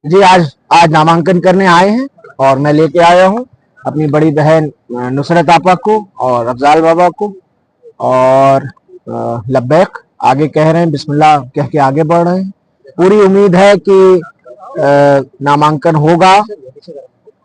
जी आज नामांकन करने आए हैं और मैं लेके आया हूँ अपनी बड़ी बहन नुसरत आपा को और अफजाल बाबा को और लब्बैक आगे कह रहे हैं, बिस्मिल्लाह कह के आगे बढ़ रहे हैं। पूरी उम्मीद है कि नामांकन होगा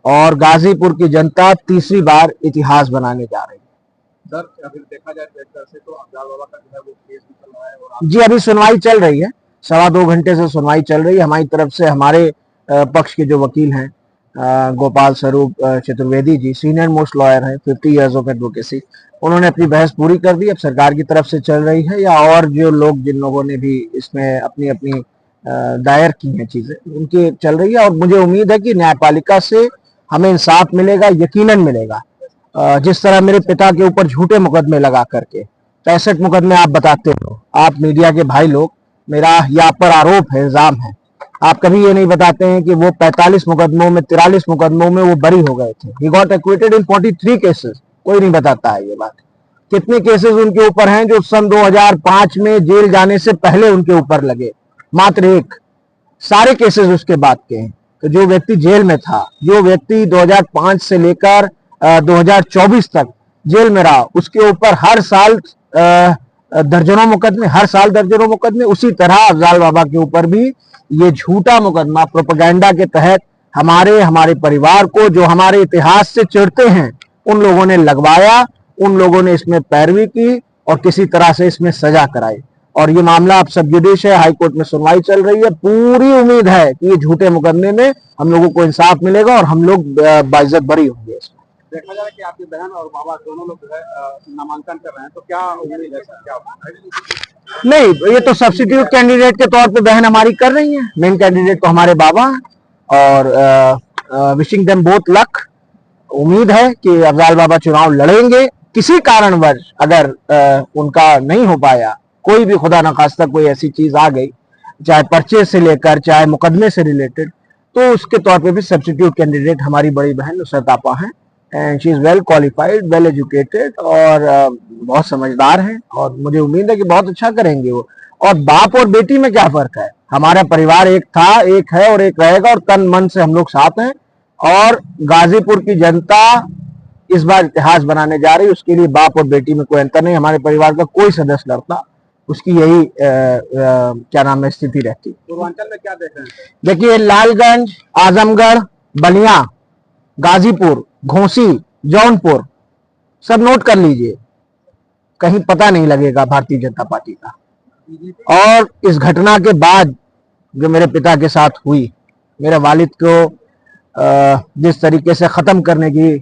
और गाजीपुर की जनता तीसरी बार इतिहास बनाने जा रही है। सर अभी देखा जाए तो एक तरह से तो अफजाल बाबा का जो है वो केस भी चल रहा है और जी अभी सुनवाई चल रही है, 2.25 घंटे से सुनवाई चल रही है। हमारी तरफ से हमारे पक्ष के जो वकील हैं गोपाल स्वरूप Chaturvedi ji, senior most lawyer हैं, 50 इयर्स ऑफ एडवोकेसी, उन्होंने अपनी बहस पूरी कर दी। अब सरकार की तरफ से चल रही है या और जो लोग जिन लोगों ने भी इसमें अपनी अपनी दायर की हैं चीजें, उनकी चल रही है। और मुझे उम्मीद है कि न्यायपालिका से हमें इंसाफ मिलेगा, यकीनन मिलेगा। जिस तरह मेरे पिता के ऊपर झूठे मुकदमे लगा करके 65 मुकदमे आप बताते हो, आप मीडिया के भाई लोग, मेरा यहाँ पर आरोप है, इल्जाम है, आप कभी ये नहीं बताते हैं कि वो 45 मुकदमों में 43 मुकदमों में वो बरी हो गए थे। He got acquitted in 43 cases. कोई नहीं बताता है ये बात। कितने केसेस उनके ऊपर हैं जो सन 2005 में जेल जाने से पहले उनके ऊपर लगे? मात्र एक। सारे केसेस उसके बाद के हैं। तो जो व्यक्ति जेल में था, जो व्यक्ति 2005 से लेकर 2024 तक जेल में रहा, उसके ऊपर हर साल दर्जनों मुकदमे, हर साल दर्जनों मुकदमे। उसी तरह अफजाल बाबा के ऊपर भी ये झूठा मुकदमा प्रोपेगेंडा के तहत हमारे परिवार को, जो हमारे इतिहास से चिढ़ते हैं, उन लोगों ने लगवाया। उन लोगों ने इसमें पैरवी की और किसी तरह से इसमें सजा कराई। और ये मामला अब सब जुडिश है, हाईकोर्ट में सुनवाई चल रही है। पूरी उम्मीद है कि ये झूठे मुकदमे में हम लोगों को इंसाफ मिलेगा और हम लोग बाइज्जत बरी होंगे। देखा जाए कि आपकी बहन और बाबा दोनों लोग जो है नामांकन कर रहे हैं, तो क्या उम्मीद है सर, क्या होगा? नहीं, ये तो सब्सिट्यूट कैंडिडेट के तौर पे बहन हमारी कर रही है। मेन कैंडिडेट तो हमारे बाबा हैं और विशिंग देम बोथ लक। उम्मीद है कि अफजाल बाबा चुनाव लड़ेंगे। किसी कारणवश अगर उनका नहीं हो पाया, कोई भी खुदा न खास्ता कोई ऐसी चीज आ गई, चाहे पर्चे से लेकर चाहे मुकदमे से रिलेटेड, तो उसके तौर पे भी सब्सिट्यूट कैंडिडेट हमारी बड़ी बहन नुसरत आपा हैं। And she is well qualified, well educated और बहुत समझदार है और मुझे उम्मीद है कि बहुत अच्छा करेंगे वो। और बाप और बेटी में क्या फर्क है? हमारा परिवार एक था, एक है और एक रहेगा और तन मन से हम लोग साथ हैं। और गाजीपुर की जनता इस बार इतिहास बनाने जा रही है, उसके लिए बाप और बेटी में कोई अंतर नहीं। हमारे परिवार का कोई सदस्य लड़ता, उसकी यही क्या नाम है स्थिति रहती। पूर्वांचल में क्या देख रहे हैं? देखिए, लालगंज, आजमगढ़, बलिया, गाजीपुर, घोसी, जौनपुर, सब नोट कर लीजिए, कहीं पता नहीं लगेगा भारतीय जनता पार्टी का। और इस घटना के बाद जो मेरे पिता के साथ हुई, मेरे वालिद को जिस तरीके से खत्म करने की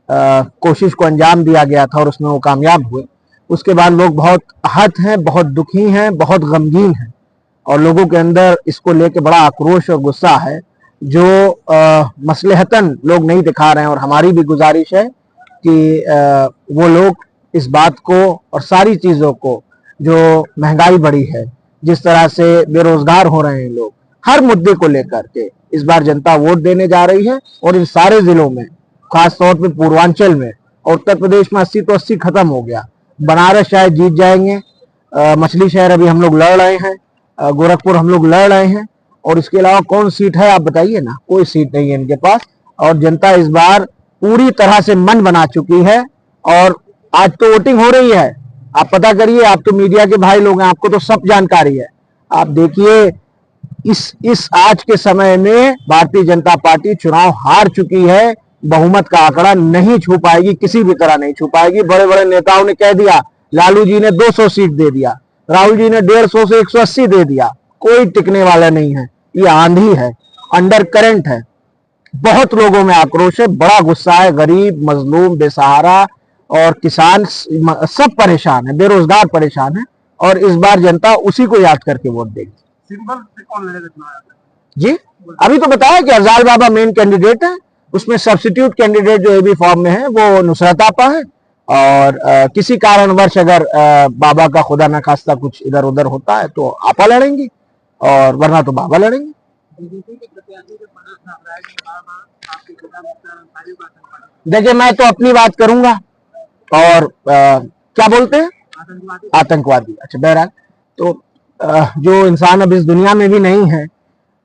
कोशिश को अंजाम दिया गया था और उसमें वो कामयाब हुए, उसके बाद लोग बहुत आहत हैं, बहुत दुखी हैं, बहुत गमगीन हैं और लोगों के अंदर इसको लेके बड़ा आक्रोश और गुस्सा है, जो मसलहतन लोग नहीं दिखा रहे हैं। और हमारी भी गुजारिश है कि वो लोग इस बात को और सारी चीजों को, जो महंगाई बढ़ी है, जिस तरह से बेरोजगार हो रहे हैं लोग, हर मुद्दे को लेकर के इस बार जनता वोट देने जा रही है। और इन सारे जिलों में, खासतौर पे पूर्वांचल में और उत्तर प्रदेश में 80 तो 80 खत्म हो गया। बनारस शायद जीत जाएंगे, मछली शहर अभी हम लोग लड़ रहे हैं, गोरखपुर हम लोग लड़ रहे हैं और इसके अलावा कौन सीट है आप बताइए ना? कोई सीट नहीं है इनके पास। और जनता इस बार पूरी तरह से मन बना चुकी है और आज तो वोटिंग हो रही है। आप पता करिए, आप तो मीडिया के भाई लोग हैं, आपको तो सब जानकारी है। आप देखिए, इस आज के समय में भारतीय जनता पार्टी चुनाव हार चुकी है। बहुमत का आंकड़ा नहीं छू पाएगी, किसी भी तरह नहीं छू पाएगी। बड़े बड़े नेताओं ने कह दिया, लालू जी ने 200 सीट दे दिया, राहुल जी ने 150 से 180 दे दिया, कोई टिकने वाला नहीं है। ये आंधी है, अंडर करंट है। बहुत लोगों में आक्रोश है, बड़ा गुस्सा है। गरीब, मजलूम, बेसहारा और किसान सब परेशान है, बेरोजगार परेशान है और इस बार जनता उसी को याद करके वोट देगी। सिंबल से कौन लड़ेगा चुनाव? जी अभी तो बताया कि अफजाल बाबा मेन कैंडिडेट है, उसमें सब्सिट्यूट कैंडिडेट जो एबी फॉर्म में है वो नुसरत आपा है। और किसी कारणवश अगर बाबा का खुदा न खास्ता कुछ इधर उधर होता है तो आपा लड़ेंगी और वरना तो बाबा लड़ेंगे। देखिए, मैं तो अपनी बात करूंगा और क्या बोलते हैं आतंकवादी। अच्छा, बहरहाल तो जो इंसान अब इस दुनिया में भी नहीं है,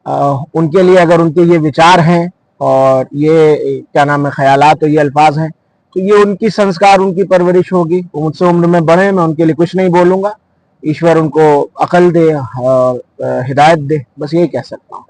उनके लिए अगर उनके ये विचार हैं और ये क्या नाम है ख्यालात और ये अल्फाज हैं, तो ये उनकी संस्कार, उनकी परवरिश होगी। वो मुझसे उम्र में बड़े हैं, मैं उनके लिए कुछ नहीं बोलूंगा। ईश्वर उनको अकल दे और हिदायत दे, बस यही कह सकता हूँ।